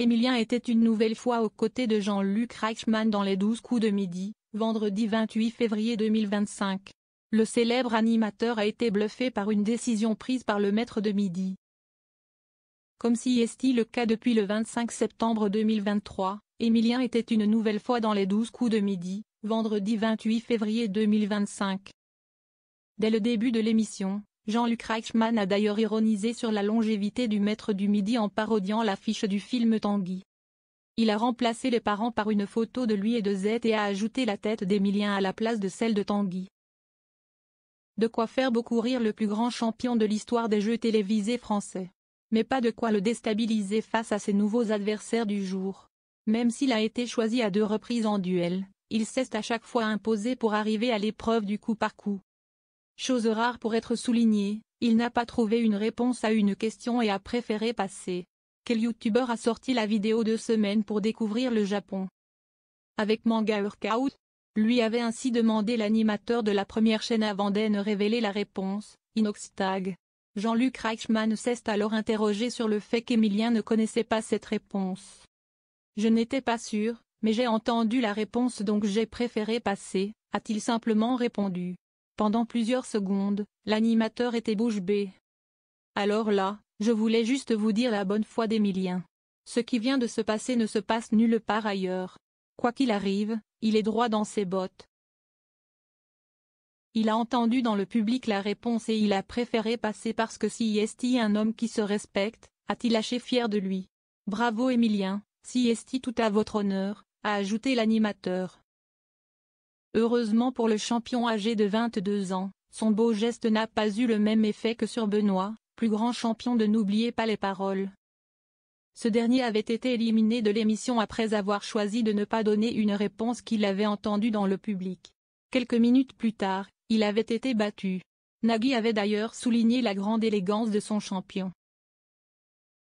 Emilien était une nouvelle fois aux côtés de Jean-Luc Reichmann dans les 12 coups de midi, vendredi 28 février 2025. Le célèbre animateur a été bluffé par une décision prise par le maître de midi. Comme si est le cas depuis le 25 septembre 2023, Emilien était une nouvelle fois dans les 12 coups de midi, vendredi 28 février 2025. Dès le début de l'émission, Jean-Luc Reichmann a d'ailleurs ironisé sur la longévité du maître du midi en parodiant l'affiche du film Tanguy. Il a remplacé les parents par une photo de lui et de Z et a ajouté la tête d'Emilien à la place de celle de Tanguy. De quoi faire beaucoup rire le plus grand champion de l'histoire des jeux télévisés français. Mais pas de quoi le déstabiliser face à ses nouveaux adversaires du jour. Même s'il a été choisi à 2 reprises en duel, il s'est à chaque fois imposé pour arriver à l'épreuve du coup par coup. Chose rare pour être soulignée, il n'a pas trouvé une réponse à une question et a préféré passer. Quel youtubeur a sorti la vidéo 2 semaines pour découvrir le Japon? Avec Manga Workout, lui avait ainsi demandé l'animateur de la première chaîne avant de ne révéler la réponse, Inoxtag. Jean-Luc Reichmann s'est alors interrogé sur le fait qu'Emilien ne connaissait pas cette réponse. Je n'étais pas sûr, mais j'ai entendu la réponse donc j'ai préféré passer, a-t-il simplement répondu. Pendant plusieurs secondes, l'animateur était bouche bée. Alors là, je voulais juste vous dire la bonne foi d'Emilien. Ce qui vient de se passer ne se passe nulle part ailleurs. Quoi qu'il arrive, il est droit dans ses bottes. Il a entendu dans le public la réponse et il a préféré passer parce que si est un homme qui se respecte, a-t-il lâché fier de lui. Bravo Emilien, si est tout à votre honneur, a ajouté l'animateur. Heureusement pour le champion âgé de 22 ans, son beau geste n'a pas eu le même effet que sur Benoît, plus grand champion de N'oubliez pas les paroles. Ce dernier avait été éliminé de l'émission après avoir choisi de ne pas donner une réponse qu'il avait entendue dans le public. Quelques minutes plus tard, il avait été battu. Nagui avait d'ailleurs souligné la grande élégance de son champion.